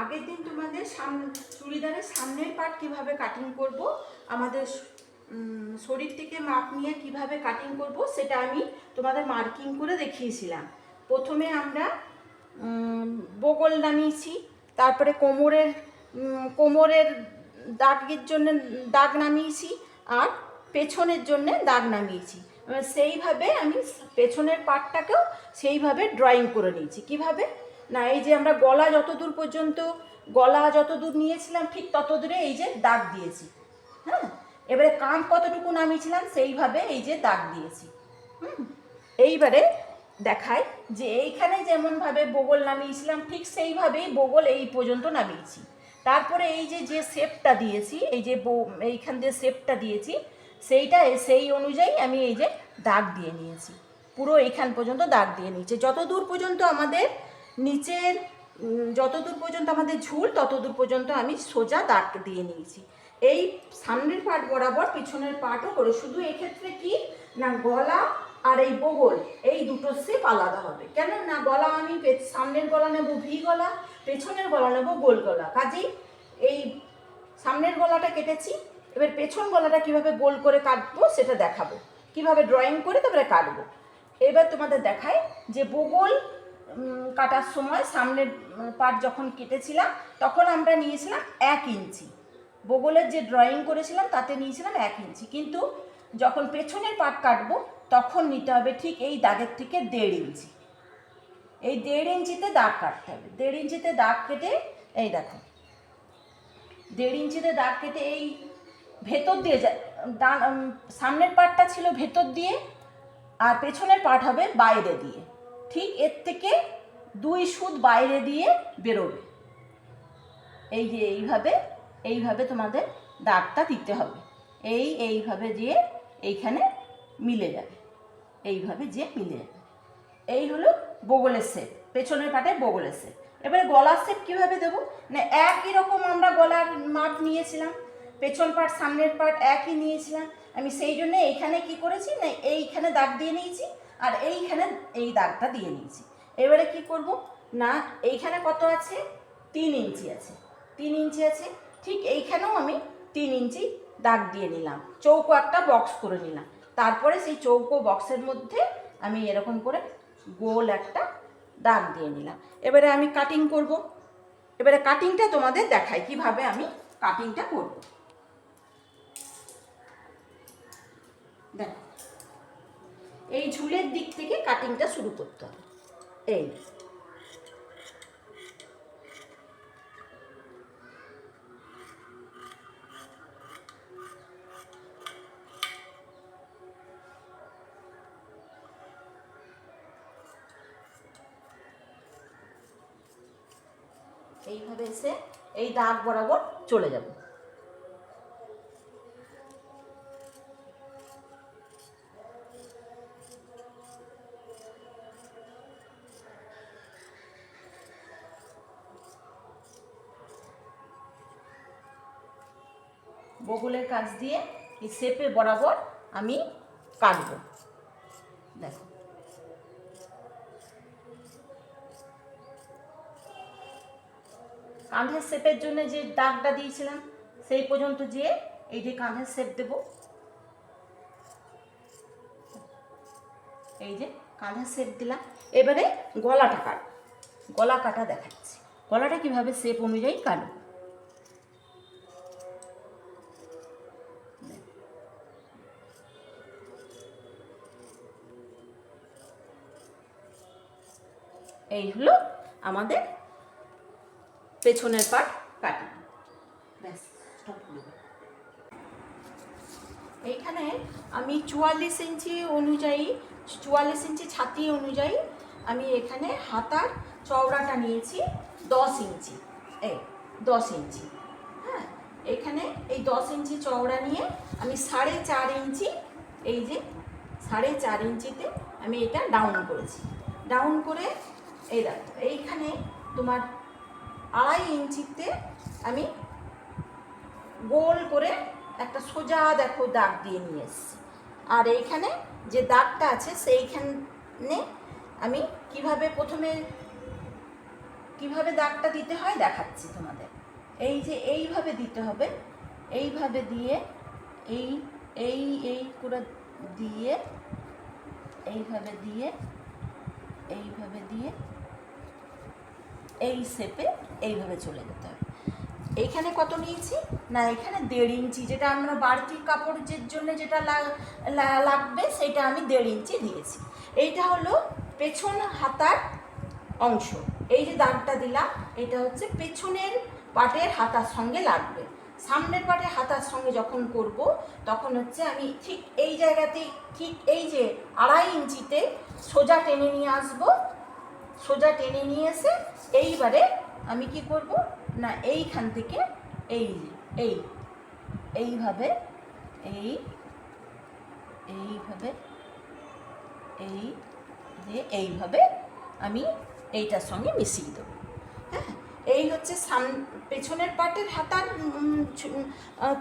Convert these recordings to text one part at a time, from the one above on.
আগের দিন তোমাদের চুড়িদারের সামনের পার্ট কিভাবে কাটিং করব, আমাদের শরীর থেকে মাপ নিয়ে কিভাবে কাটিং করব সেটা আমি তোমাদের মার্কিং করে দেখিয়েছিলাম। প্রথমে আমরা বগল নামিয়েছি, তারপরে কোমরের দাগের জন্য দাগ নামিয়েছি, আর পেছনের জন্য দাগ নামিয়েছি। সেইভাবে আমি পেছনের পার্টটাকেও সেইভাবে ড্রয়িং করে নিয়েছি। কিভাবে না, এই যে আমরা গলা যত দূর নিয়েছিলাম ঠিক তত দূরে এই যে দাগ দিয়েছি। হ্যাঁ, এবারে কাঁধ কতটুকু নামিয়েছিলাম সেইভাবে এই যে দাগ দিয়েছি। এইবারে দেখায় যে এইখানে যেমনভাবে বগল নামিয়েছিলাম ঠিক সেইভাবেই বগল এই পর্যন্ত নামিয়েছি। তারপরে এই যে শেপটা দিয়েছি, এই যে এইখান দিয়ে শেপটা দিয়েছি, সেই অনুযায়ী আমি এই যে দাগ দিয়ে নিয়েছি। পুরো এইখান পর্যন্ত দাগ দিয়ে নিয়েছি। যতদূর পর্যন্ত আমাদের নিচের যতদূর পর্যন্ত আমাদের ঝুল ততদূর পর্যন্ত আমি সোজা দাগ দিয়ে নিয়েছি। এই সামনের পার্ট বরাবর পিছনের পার্টও করে, শুধু এক্ষেত্রে কি না গলা আর এই বগল এই দুটো শেপ আলাদা হবে। কেন না, গলা আমি সামনের গলা নেব ভি গলা, পেছনের গলা নেব গোল গলা। কাজেই এই সামনের গলাটা কেটেছি, এবার পেছন গলাটা কিভাবে গোল করে কাটবো সেটা দেখাবো, কিভাবে ড্রয়িং করে তারপরে কাটবো। এবার তোমাদের দেখায় যে বগল কাটার সময় সামনের পার্ট যখন কেটেছিলাম তখন আমরা নিয়েছিলাম 1 ইঞ্চি, বগলের যে ড্রয়িং করেছিলাম তাতে নিয়েছিলাম 1 ইঞ্চি, কিন্তু যখন পেছনের পার্ট কাটবো তখন নিতে হবে ঠিক এই দাগের থেকে 1.5 ইঞ্চি। এই 1.5 ইঞ্চিতে দাগ কাটতে হবে। 1.5 ইঞ্চিতে দাগ কেটে এই দেখো 1.5 ইঞ্চিতে দাগ কেটে এই ভেতর দিয়ে সামনের পার্টটা ছিল ভেতর দিয়ে আর পেছনের পার্ট হবে বাইরে দিয়ে, ঠিক এর থেকে 2 সুত বাইরে দিয়ে বেরোবে। এই যে এইভাবে তোমাদের দাগটা দিতে হবে। এইভাবে দিয়ে এইখানে মিলে যাবে, এইভাবে যে মিলে যাবে। এই হলো বগলের শেপ, পেছনের পাটে বগলের শেপ। এবারে গলার শেপ কীভাবে দেবো না, একই রকম আমরা গলার মাপ নিয়েছিলাম, পেছন পাট সামনের পাট একই নিয়েছিলাম। আমি সেই জন্য এইখানে কি করেছি না, এইখানে দাগ দিয়ে নিয়েছি আর এইখানে এই দাগটা দিয়ে নিয়েছি। এবারে কি করব না, এইখানে কত আছে 3 ইঞ্চি আছে, 3 ইঞ্চি আছে, ঠিক এইখানেও আমি 3 ইঞ্চি দাগ দিয়ে নিলাম, চৌকো একটা বক্স করে নিলাম। তারপরে সেই চৌকো বক্সের মধ্যে আমি এরকম করে গোল একটা দাগ দিয়ে নিলাম। এবারে আমি কাটিং করব। এবারে কাটিংটা তোমাদের দেখাই কিভাবে আমি কাটিংটা করব। দেখো, এই ঝুলের দিক থেকে কাটিংটা শুরু করতে হবে। এই এইভাবে এসে এই দাগ বরাবর চলে যাব। বগলের কাছ দিয়ে এই শেপে বরাবর আমি কাটবো। দেখো, কাঁধের শেপের জন্য যে দাগটা দিয়েছিলাম সেই পর্যন্ত যেয়ে এই যে কাঁধের শেপ দেব। এই যে কাঁধের শেপ দিলাম। এবারে গলাটা কাট, গলা কাটা দেখাচ্ছি, গলাটা কিভাবে শেপ অনুযায়ী কাটবো। এই হলো আমাদের পেছনের পার্ট কাটা। ব্যাস, স্টপ করে দেব। এইখানে আমি 44 ইঞ্চি অনুযায়ী, 44 ইঞ্চি ছাতি অনুযায়ী আমি এখানে হাতার চওড়াটা নিয়েছি 10 ইঞ্চি। এই 10 ইঞ্চি, হ্যাঁ, এখানে এই 10 ইঞ্চি চওড়া নিয়ে আমি 4.5 ইঞ্চি, এই যে 4.5 ইঞ্চিতে আমি এটা ডাউন করেছি। ডাউন করে এই দেখো এইখানে তোমার 2.5 ইঞ্চিতে আমি গোল করে একটা সোজা দেখো দাগ দিয়ে নিয়ে এসেছি। আর এইখানে যে দাগটা আছে সেইখানে আমি কিভাবে প্রথমে কিভাবে দাগটা দিতে হয় দেখাচ্ছি তোমাদের। এই যে এইভাবে দিতে হবে, এইভাবে দিয়ে এই এই এই করে দিয়ে এইভাবে দিয়ে এইভাবে দিয়ে এই শেপে এইভাবে চলে যেতে হবে। এইখানে কত নিয়েছি না, এখানে 1.5 ইঞ্চি, যেটা আমরা বাড়তি কাপড়ের জন্য যেটা লাগবে সেটা আমি 1.5 ইঞ্চি দিয়েছি। এইটা হলো পেছন হাতার অংশ। এই যে দাগটা দিলাম এটা হচ্ছে পেছনের পাটের হাতার সঙ্গে লাগবে। সামনের পাটের হাতার সঙ্গে যখন করব তখন হচ্ছে আমি ঠিক এই জায়গাতেই, ঠিক এই যে 2.5 ইঞ্চিতে সোজা টেনে নিয়ে আসবো। সোজা টেনে নিয়ে এসে এইবারে আমি কি করব না, এইখান থেকে এইভাবে এইভাবে আমি এইটার সঙ্গে মিশিয়ে দেবো। হ্যাঁ, এই হচ্ছে পেছনের পাটের হাতার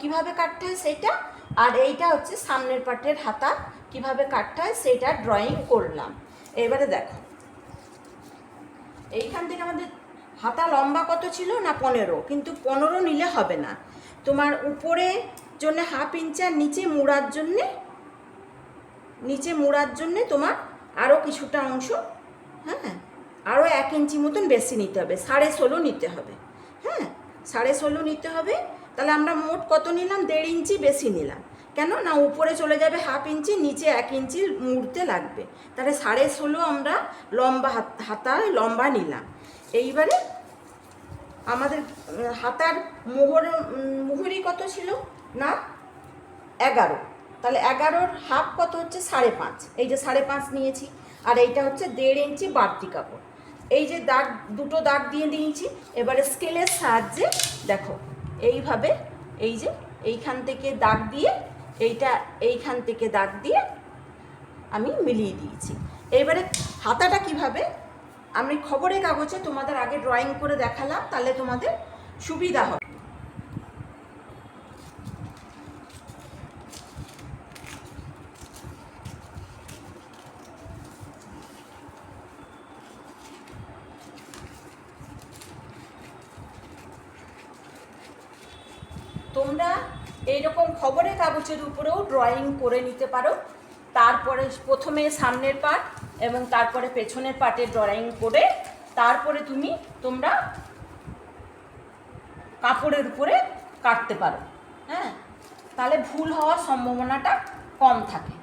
কিভাবে কাটতে হয় সেটা, আর এইটা হচ্ছে সামনের পাটের হাতা কিভাবে কাটতে হয় সেটা ড্রয়িং করলাম। এবারে দেখো, এইখান থেকে আমাদের হাতা লম্বা কত ছিল না 15, কিন্তু 15 নিলে হবে না, তোমার উপরে জন্য 1/2 ইঞ্চি আর নিচে মোড়ার জন্যে তোমার আরও কিছুটা অংশ, হ্যাঁ আরও 1 ইঞ্চি মতন বেশি নিতে হবে, 16.5 নিতে হবে। হ্যাঁ, 16.5 নিতে হবে। তাহলে আমরা মোট কত নিলাম, 1.5 ইঞ্চি বেশি নিলাম। কেন না, উপরে চলে যাবে 1/2 ইঞ্চি, নিচে 1 ইঞ্চি মুড়তে লাগবে। তাহলে 16.5 আমরা লম্বা হাতায় লম্বা নিলাম। এইবারে আমাদের হাতার মুহুরি কত ছিল না 11, তাহলে 11-র হাফ কত হচ্ছে 5.5, এই যে 5.5 নিয়েছি। আর এইটা হচ্ছে 1.5 ইঞ্চি বাড়তি কাপড়। এই যে দুটো দাগ দিয়ে দিয়েছি। এবারে স্কেলের সাহায্যে দেখো এইভাবে, এই যে এইখান থেকে দাগ দিয়ে এইখান থেকে দাগ দিয়ে আমি মিলিয়ে দিয়েছি। এবারে হাতাটা কিভাবে, আমি খবরের কাগজে তোমাদের আগে ড্রয়িং করে দেখালাম, তাহলে তোমাদের সুবিধা হবে। তোমরা এইরকম খবরের কাগজের উপরেও ড্রয়িং করে নিতে পারো। তারপরে প্রথমে সামনের পার্ট এবং তারপরে পেছনের পার্টে ড্রয়িং করে তারপরে তোমরা কাপড়ের উপরে কাটতে পারো। হ্যাঁ, তাহলে ভুল হওয়ার সম্ভাবনাটা কম থাকে।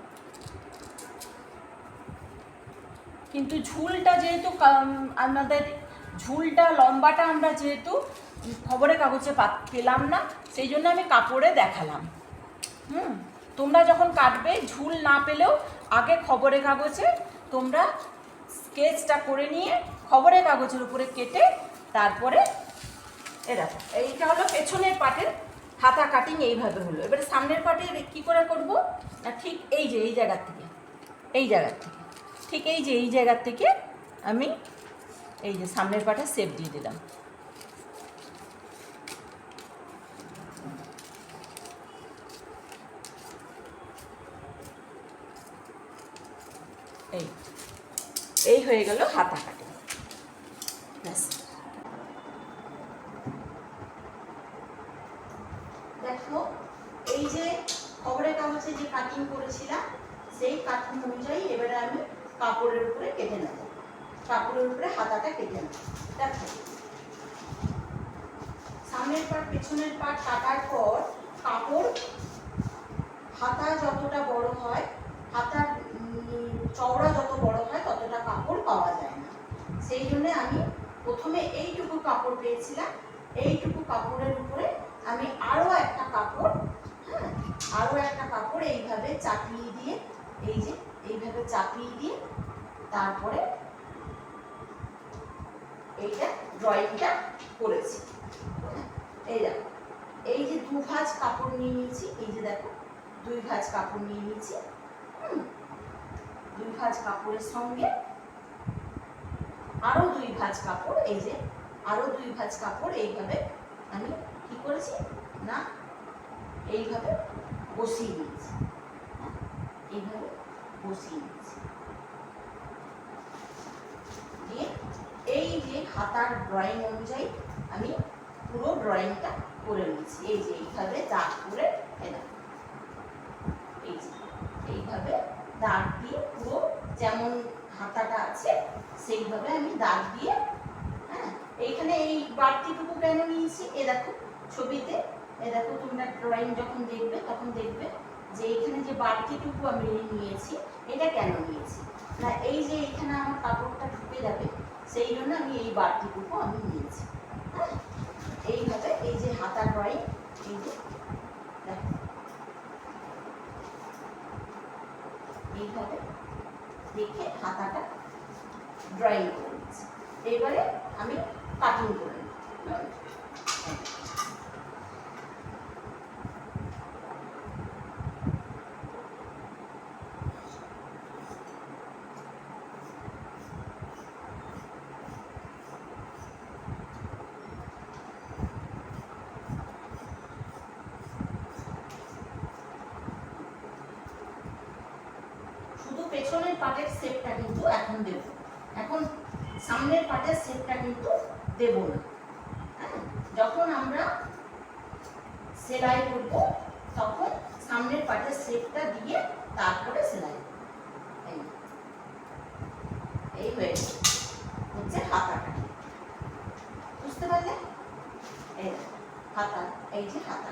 কিন্তু ঝুলটা যেহেতু আমাদের লম্বাটা আমরা যেহেতু খবরের কাগজে পেলাম না, সেই জন্য আমি কাপড়ে দেখালাম। তোমরা যখন কাটবে ঝুল না পেলেও আগে খবরের কাগজে তোমরা স্কেচটা করে নিয়ে খবরের কাগজের উপরে কেটে তারপরে দেখো এইটা হলো পেছনের পাটের হাতা কাটিং, এইভাবে হলো। এবারে সামনের পাটে কী করে করব না, ঠিক এই জায়গার থেকে ঠিক এই জায়গার থেকে আমি এই যে সামনের পাটে শেপ দিয়ে দিলাম। এই হয়ে গেল হাতা কাটিং। দেখো, এই যে খবরের কাগজে যে কাটিং করেছিলাম সেই কাটিং অনুযায়ী এবারে আমি কাপড়ের উপরে কেটে নেব, কাপড়ের উপরে হাতাটা কেটে নেব। দেখো, সামনের পাট পেছনের পাট কাটার পর কাপড় হাতা যতটা বড় হয়, হাতার চওড়া যত বড় হয় ততটা কাপড় পাওয়া যায় না। সেই জন্য আমি প্রথমে এইটুকু কাপড় পেয়েছিলাম, এইটুকু কাপড়ের উপরে আমি আরও একটা কাপড় এইভাবে চাপিয়ে দিয়ে, এইভাবে চাপিয়ে দিয়ে তারপরে এইটা ড্রয়িংটা করেছি। এই দেখো, এই যে 2 ভাঁজ কাপড় নিয়ে নিয়েছি, এই যে দেখো 2 ভাঁজ কাপড় নিয়ে নিয়েছি। 2 ভাঁজ কাপড়ের সঙ্গে আরো 2 ভাঁজ কাপড়, এই যে আরো 2 ভাঁজ কাপড় এইভাবে আমি কি করেছি না এইভাবে বসিয়ে দিয়েছি। এইভাবে বসিয়ে দিয়েছি দিয়ে এই যে হাতার ড্রয়িং অনুযায়ী আমি পুরো ড্রয়িংটা করে নিয়েছি। এই যে এইভাবে দাগ করে এলাম, এই যে এইভাবে দাগ দিয়ে পুরো যেমন হাতাটা আছে সেইভাবে আমি দাগ দিয়ে, হ্যাঁ। এইখানে এই বাড়তিটুকু কেন নিয়েছি, এ দেখো ছবিতে, এ দেখো তোমরা ড্রয়িং যখন দেখবে তখন দেখবে যে এইখানে যে বাড়তিটুকু আমি নিয়েছি, এটা কেন নিয়েছি না, এই যে এইখানে আমার কাপড়টা ঢুকে যাবে সেই জন্য আমি এই বাড়তিটুকু আমি নিয়েছি, হ্যাঁ। এইভাবে এই যে হাতা ড্রয়িং, এই যে দেখো এইভাবে দেখে হাতাটা ড্রয়িং করে নিচ্ছি। এবারে আমি কাটিং করে নিই। শুধু পেছনের পাটের শেপটা কিন্তু এখন দেব, এখন সামনের পাটের শেপটা কিন্তু দেব না, হ্যাঁ। যখন আমরা সেলাই করব তখন সামনের পাটের শেপটা দিয়ে তারপরে সেলাই করব। এই হচ্ছে হাতাটা, বুঝতে পারলে? এই হাতা, এই যে হাতা,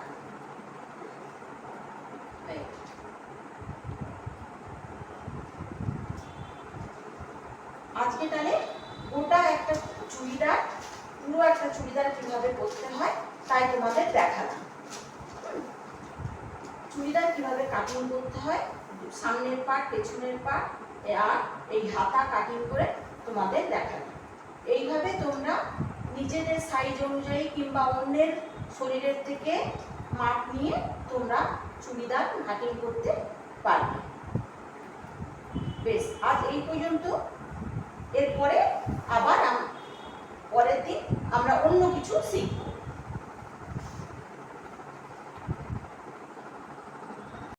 আজকে তাহলে গোটা একটা চুড়িদার, পুরো একটা চুড়িদার কিভাবে করতে হয় তাই তোমাদের দেখালাম। চুড়িদার কিভাবে কাটিং করতে হয়, সামনের পাট পেছনের পাট আর এই হাতা কাটিং করে তোমাদের দেখালাম। এইভাবে তোমরা নিজেদের সাইজ অনুযায়ী কিংবা অন্যের শরীরের থেকে মাপ নিয়ে তোমরা চুড়িদার কাটিং করতে পারবে। বেশ, আজ এই পর্যন্ত। এরপরে আবার পরের দিন আমরা অন্য কিছু শিখব।